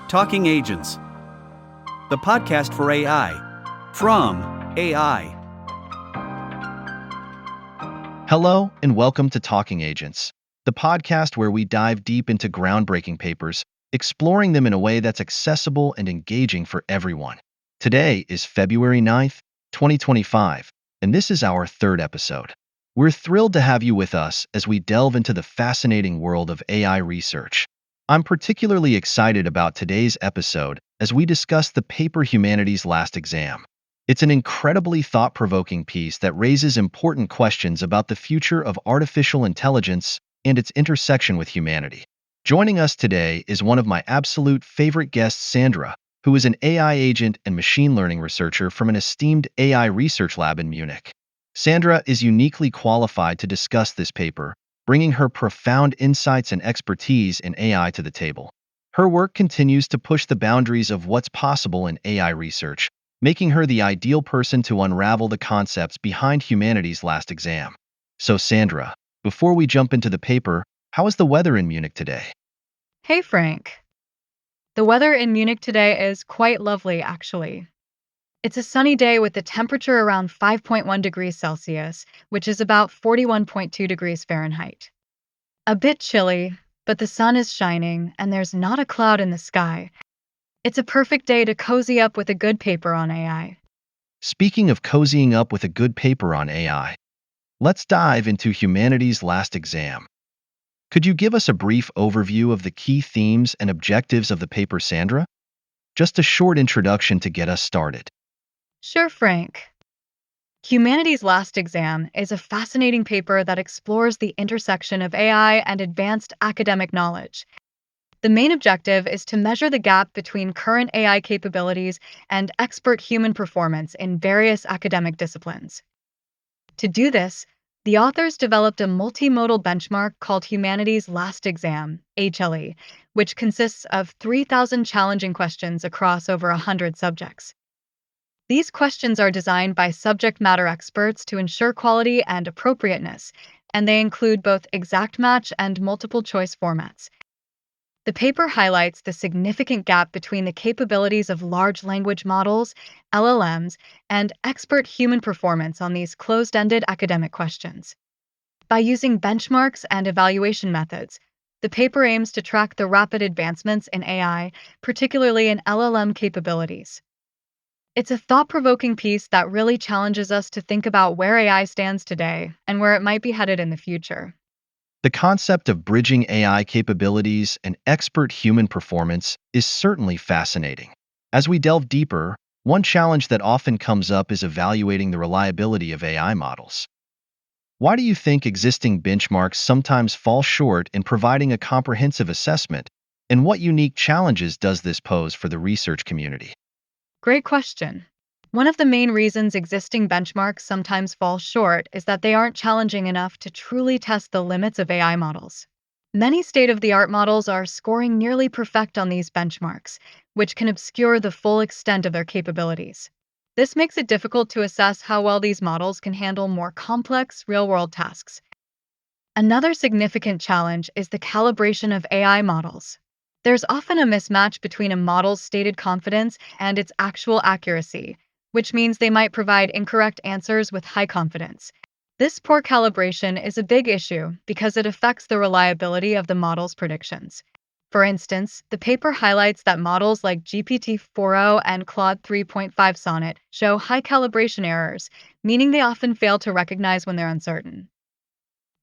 Talking Agents, the podcast for AI, from AI. Hello, and welcome to Talking Agents, the podcast where we dive deep into groundbreaking papers, exploring them in a way that's accessible and engaging for everyone. Today is February 9th, 2025, and this is our third episode. We're thrilled to have you with us as we delve into the fascinating world of AI research. I'm particularly excited about today's episode as we discuss the paper Humanity's Last Exam. It's an incredibly thought-provoking piece that raises important questions about the future of artificial intelligence and its intersection with humanity. Joining us today is one of my absolute favorite guests, Sandra, who is an AI agent and machine learning researcher from an esteemed AI research lab in Munich. Sandra is uniquely qualified to discuss this paper, bringing her profound insights and expertise in AI to the table. Her work continues to push the boundaries of what's possible in AI research, making her the ideal person to unravel the concepts behind humanity's last exam. So Sandra, before we jump into the paper, how is the weather in Munich today? Hey Frank. The weather in Munich today is quite lovely, actually. It's a sunny day with the temperature around 5.1 degrees Celsius, which is about 41.2 degrees Fahrenheit. A bit chilly, but the sun is shining and there's not a cloud in the sky. It's a perfect day to cozy up with a good paper on AI. Speaking of cozying up with a good paper on AI, let's dive into humanity's last exam. Could you give us a brief overview of the key themes and objectives of the paper, Sandra? Just a short introduction to get us started. Sure, Frank. Humanity's Last Exam is a fascinating paper that explores the intersection of AI and advanced academic knowledge. The main objective is to measure the gap between current AI capabilities and expert human performance in various academic disciplines. To do this, the authors developed a multimodal benchmark called Humanity's Last Exam, HLE, which consists of 3,000 challenging questions across over 100 subjects. These questions are designed by subject matter experts to ensure quality and appropriateness, and they include both exact match and multiple choice formats. The paper highlights the significant gap between the capabilities of large language models, LLMs, and expert human performance on these closed-ended academic questions. By using benchmarks and evaluation methods, the paper aims to track the rapid advancements in AI, particularly in LLM capabilities. It's a thought-provoking piece that really challenges us to think about where AI stands today and where it might be headed in the future. The concept of bridging AI capabilities and expert human performance is certainly fascinating. As we delve deeper, one challenge that often comes up is evaluating the reliability of AI models. Why do you think existing benchmarks sometimes fall short in providing a comprehensive assessment, and what unique challenges does this pose for the research community? Great question. One of the main reasons existing benchmarks sometimes fall short is that they aren't challenging enough to truly test the limits of AI models. Many state-of-the-art models are scoring nearly perfect on these benchmarks, which can obscure the full extent of their capabilities. This makes it difficult to assess how well these models can handle more complex, real-world tasks. Another significant challenge is the calibration of AI models. There's often a mismatch between a model's stated confidence and its actual accuracy, which means they might provide incorrect answers with high confidence. This poor calibration is a big issue because it affects the reliability of the model's predictions. For instance, the paper highlights that models like GPT-4o and Claude 3.5 Sonnet show high calibration errors, meaning they often fail to recognize when they're uncertain.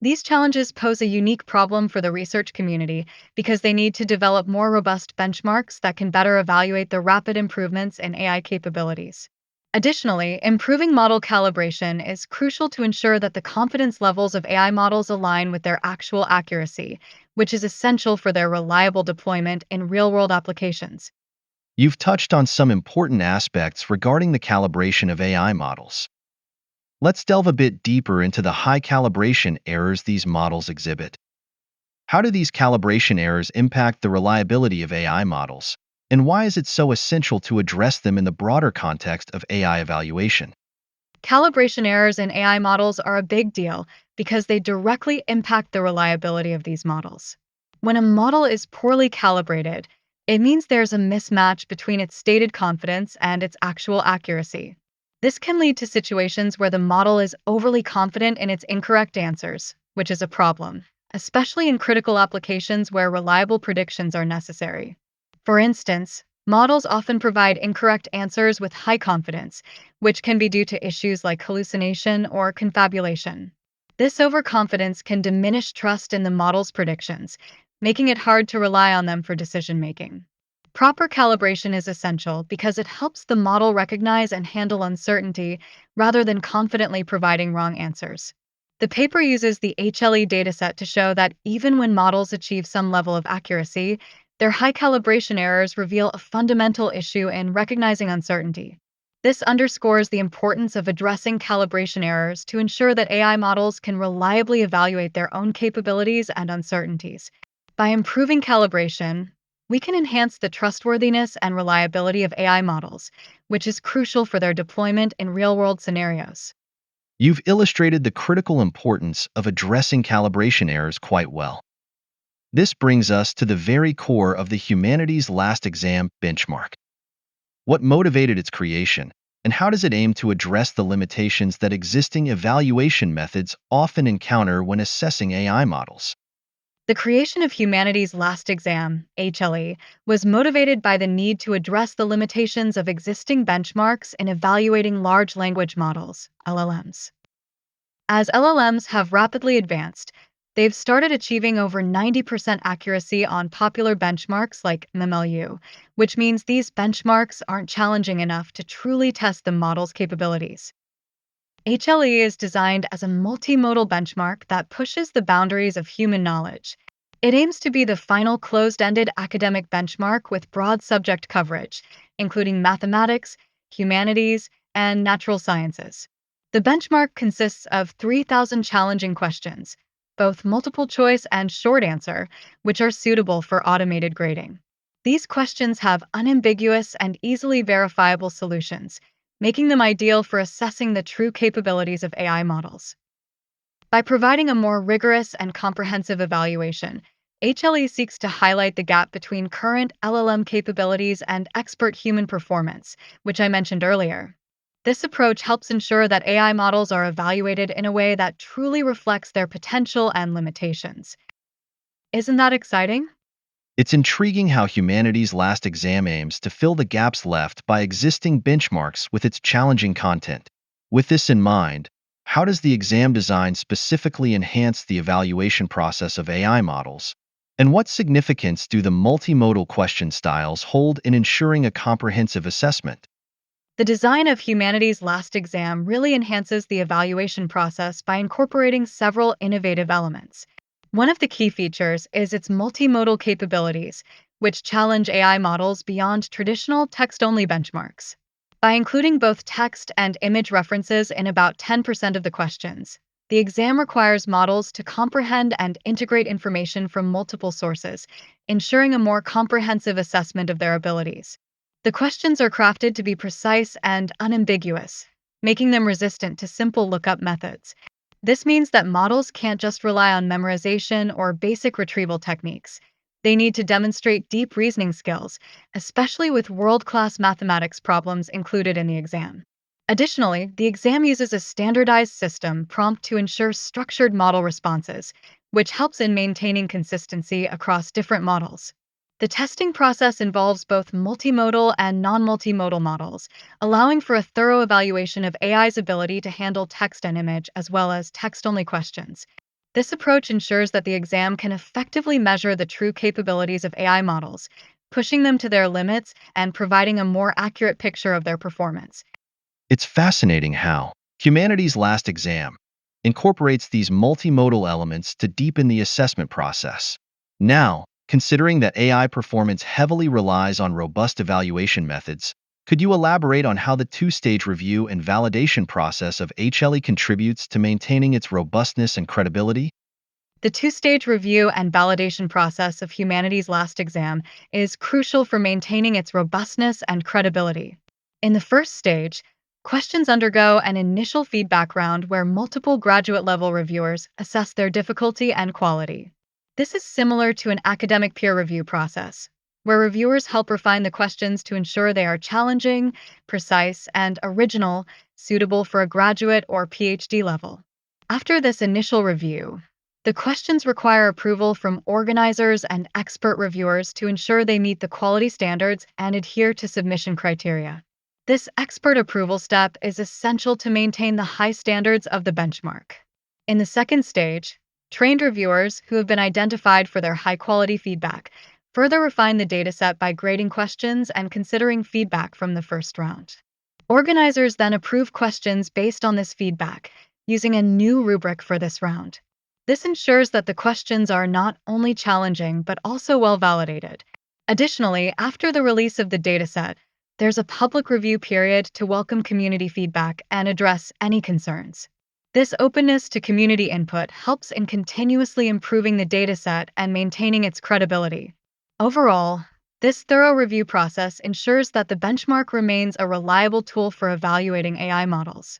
These challenges pose a unique problem for the research community because they need to develop more robust benchmarks that can better evaluate the rapid improvements in AI capabilities. Additionally, improving model calibration is crucial to ensure that the confidence levels of AI models align with their actual accuracy, which is essential for their reliable deployment in real-world applications. You've touched on some important aspects regarding the calibration of AI models. Let's delve a bit deeper into the high calibration errors these models exhibit. How do these calibration errors impact the reliability of AI models? And why is it so essential to address them in the broader context of AI evaluation? Calibration errors in AI models are a big deal because they directly impact the reliability of these models. When a model is poorly calibrated, It means there's a mismatch between its stated confidence and its actual accuracy. This can lead to situations where the model is overly confident in its incorrect answers, which is a problem, especially in critical applications where reliable predictions are necessary. For instance, models often provide incorrect answers with high confidence, which can be due to issues like hallucination or confabulation. This overconfidence can diminish trust in the model's predictions, making it hard to rely on them for decision making. Proper calibration is essential because it helps the model recognize and handle uncertainty rather than confidently providing wrong answers. The paper uses the HLE dataset to show that even when models achieve some level of accuracy, their high calibration errors reveal a fundamental issue in recognizing uncertainty. This underscores the importance of addressing calibration errors to ensure that AI models can reliably evaluate their own capabilities and uncertainties. By improving calibration, we can enhance the trustworthiness and reliability of AI models, which is crucial for their deployment in real-world scenarios. You've illustrated the critical importance of addressing calibration errors quite well. This brings us to the very core of the Humanities Last Exam benchmark. What motivated its creation, and how does it aim to address the limitations that existing evaluation methods often encounter when assessing AI models? The creation of Humanities Last Exam, HLE, was motivated by the need to address the limitations of existing benchmarks in evaluating large language models, LLMs. As LLMs have rapidly advanced, they've started achieving over 90% accuracy on popular benchmarks like MMLU, which means these benchmarks aren't challenging enough to truly test the model's capabilities. HLE is designed as a multimodal benchmark that pushes the boundaries of human knowledge. It aims to be the final closed-ended academic benchmark with broad subject coverage, including mathematics, humanities, and natural sciences. The benchmark consists of 3,000 challenging questions, both multiple choice and short answer, which are suitable for automated grading. These questions have unambiguous and easily verifiable solutions, making them ideal for assessing the true capabilities of AI models. By providing a more rigorous and comprehensive evaluation, HLE seeks to highlight the gap between current LLM capabilities and expert human performance, which I mentioned earlier. This approach helps ensure that AI models are evaluated in a way that truly reflects their potential and limitations. Isn't that exciting? It's intriguing how Humanities Last Exam aims to fill the gaps left by existing benchmarks with its challenging content. With this in mind, how does the exam design specifically enhance the evaluation process of AI models? And what significance do the multimodal question styles hold in ensuring a comprehensive assessment? The design of Humanities Last Exam really enhances the evaluation process by incorporating several innovative elements. One of the key features is its multimodal capabilities, which challenge AI models beyond traditional text-only benchmarks. By including both text and image references in about 10% of the questions, the exam requires models to comprehend and integrate information from multiple sources, ensuring a more comprehensive assessment of their abilities. The questions are crafted to be precise and unambiguous, making them resistant to simple lookup methods. This means that models can't just rely on memorization or basic retrieval techniques. They need to demonstrate deep reasoning skills, especially with world-class mathematics problems included in the exam. Additionally, the exam uses a standardized system prompt to ensure structured model responses, which helps in maintaining consistency across different models. The testing process involves both multimodal and non-multimodal models, allowing for a thorough evaluation of AI's ability to handle text and image as well as text-only questions. This approach ensures that the exam can effectively measure the true capabilities of AI models, pushing them to their limits and providing a more accurate picture of their performance. It's fascinating how Humanities Last Exam incorporates these multimodal elements to deepen the assessment process. Now, considering that AI performance heavily relies on robust evaluation methods, could you elaborate on how the two-stage review and validation process of HLE contributes to maintaining its robustness and credibility? The two-stage review and validation process of Humanities Last Exam is crucial for maintaining its robustness and credibility. In the first stage, questions undergo an initial feedback round where multiple graduate-level reviewers assess their difficulty and quality. This is similar to an academic peer review process, where reviewers help refine the questions to ensure they are challenging, precise, and original, suitable for a graduate or PhD level. After this initial review, the questions require approval from organizers and expert reviewers to ensure they meet the quality standards and adhere to submission criteria. This expert approval step is essential to maintain the high standards of the benchmark. In the second stage, trained reviewers who have been identified for their high-quality feedback further refine the dataset by grading questions and considering feedback from the first round. Organizers then approve questions based on this feedback, using a new rubric for this round. This ensures that the questions are not only challenging but also well validated. Additionally, after the release of the dataset, there's a public review period to welcome community feedback and address any concerns. This openness to community input helps in continuously improving the dataset and maintaining its credibility. Overall, this thorough review process ensures that the benchmark remains a reliable tool for evaluating AI models.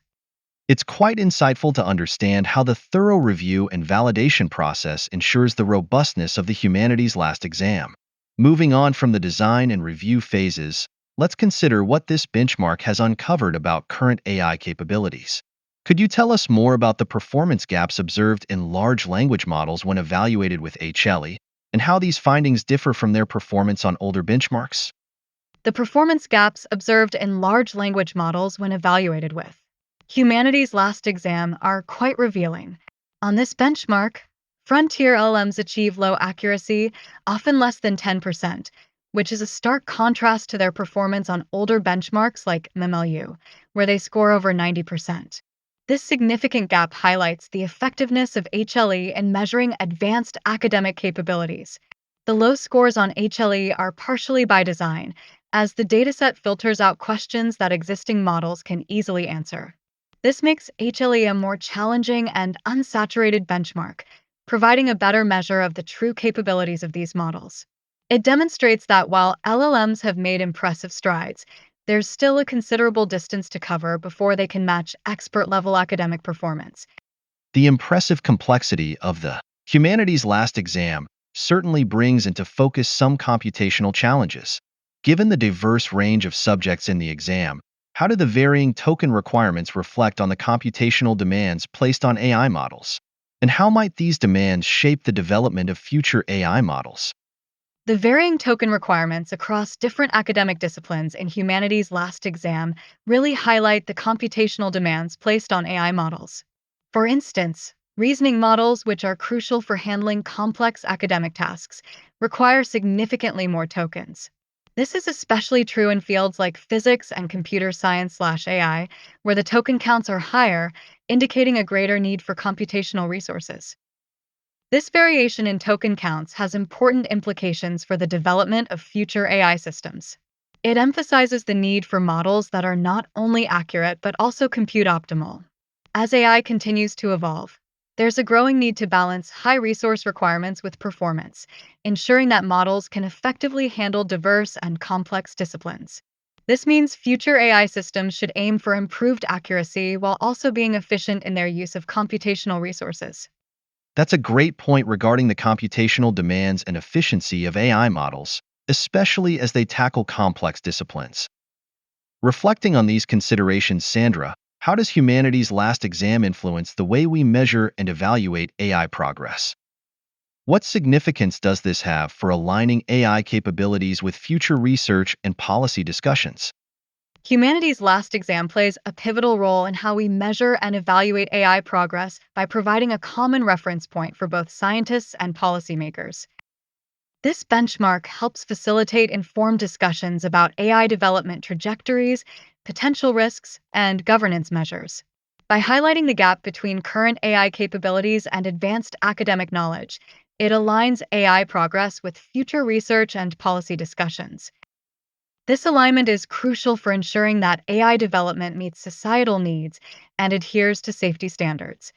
It's quite insightful to understand how the thorough review and validation process ensures the robustness of the humanities last exam. Moving on from the design and review phases, let's consider what this benchmark has uncovered about current AI capabilities. Could you tell us more about the performance gaps observed in large language models when evaluated with HLE, and how these findings differ from their performance on older benchmarks? The performance gaps observed in large language models when evaluated with humanities last exam are quite revealing. On this benchmark, frontier LLMs achieve low accuracy, often less than 10%, which is a stark contrast to their performance on older benchmarks like MMLU, where they score over 90%. This significant gap highlights the effectiveness of HLE in measuring advanced academic capabilities. The low scores on HLE are partially by design, as the dataset filters out questions that existing models can easily answer. This makes HLE a more challenging and unsaturated benchmark, providing a better measure of the true capabilities of these models. It demonstrates that while LLMs have made impressive strides, there's still a considerable distance to cover before they can match expert-level academic performance. The impressive complexity of the humanities last exam certainly brings into focus some computational challenges. Given the diverse range of subjects in the exam, how do the varying token requirements reflect on the computational demands placed on AI models? And how might these demands shape the development of future AI models? The varying token requirements across different academic disciplines in humanities last exam really highlight the computational demands placed on AI models. For instance, reasoning models, which are crucial for handling complex academic tasks, require significantly more tokens. This is especially true in fields like physics and computer science/AI, where the token counts are higher, indicating a greater need for computational resources. This variation in token counts has important implications for the development of future AI systems. It emphasizes the need for models that are not only accurate but also compute optimal. As AI continues to evolve, there's a growing need to balance high resource requirements with performance, ensuring that models can effectively handle diverse and complex disciplines. This means future AI systems should aim for improved accuracy while also being efficient in their use of computational resources. That's a great point regarding the computational demands and efficiency of AI models, especially as they tackle complex disciplines. Reflecting on these considerations, Sandra, how does humanities last exam influence the way we measure and evaluate AI progress? What significance does this have for aligning AI capabilities with future research and policy discussions? Humanities last exam plays a pivotal role in how we measure and evaluate AI progress by providing a common reference point for both scientists and policymakers. This benchmark helps facilitate informed discussions about AI development trajectories, potential risks, and governance measures. By highlighting the gap between current AI capabilities and advanced academic knowledge, it aligns AI progress with future research and policy discussions. This alignment is crucial for ensuring that AI development meets societal needs and adheres to safety standards.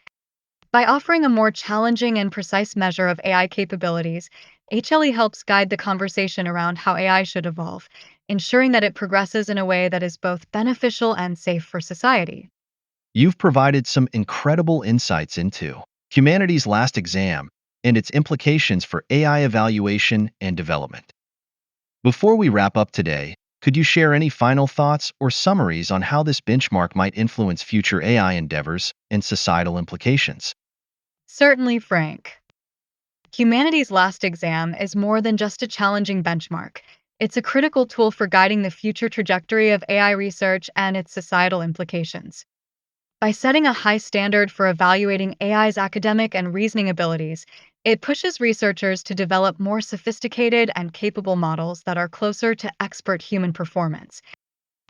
By offering a more challenging and precise measure of AI capabilities, HLE helps guide the conversation around how AI should evolve, ensuring that it progresses in a way that is both beneficial and safe for society. You've provided some incredible insights into humanities last exam and its implications for AI evaluation and development. Before we wrap up today, could you share any final thoughts or summaries on how this benchmark might influence future AI endeavors and societal implications? Certainly, Frank. Humanity's last exam is more than just a challenging benchmark. It's a critical tool for guiding the future trajectory of AI research and its societal implications. By setting a high standard for evaluating AI's academic and reasoning abilities, it pushes researchers to develop more sophisticated and capable models that are closer to expert human performance.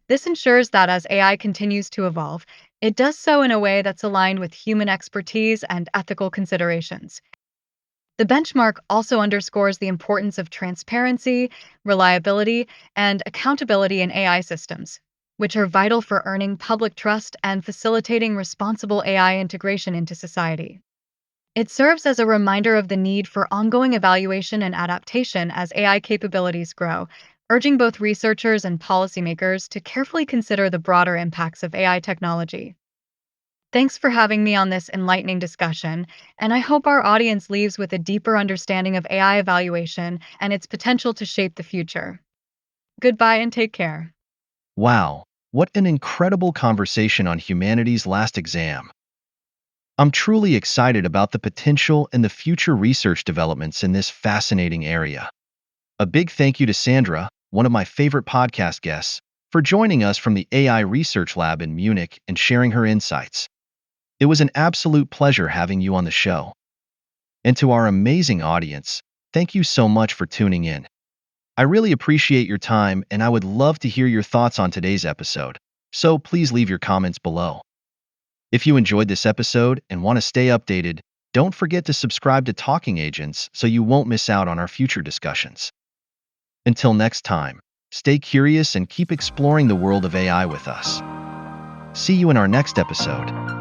This ensures that as AI continues to evolve, it does so in a way that's aligned with human expertise and ethical considerations. The benchmark also underscores the importance of transparency, reliability, and accountability in AI systems, which are vital for earning public trust and facilitating responsible AI integration into society. It serves as a reminder of the need for ongoing evaluation and adaptation as AI capabilities grow, urging both researchers and policymakers to carefully consider the broader impacts of AI technology. Thanks for having me on this enlightening discussion, and I hope our audience leaves with a deeper understanding of AI evaluation and its potential to shape the future. Goodbye and take care. Wow, what an incredible conversation on humanity's last exam. I'm truly excited about the potential and the future research developments in this fascinating area. A big thank you to Sandra, one of my favorite podcast guests, for joining us from the AI Research Lab in Munich and sharing her insights. It was an absolute pleasure having you on the show. And to our amazing audience, thank you so much for tuning in. I really appreciate your time, and I would love to hear your thoughts on today's episode, so please leave your comments below. If you enjoyed this episode and want to stay updated, don't forget to subscribe to Talking Agents so you won't miss out on our future discussions. Until next time, stay curious and keep exploring the world of AI with us. See you in our next episode.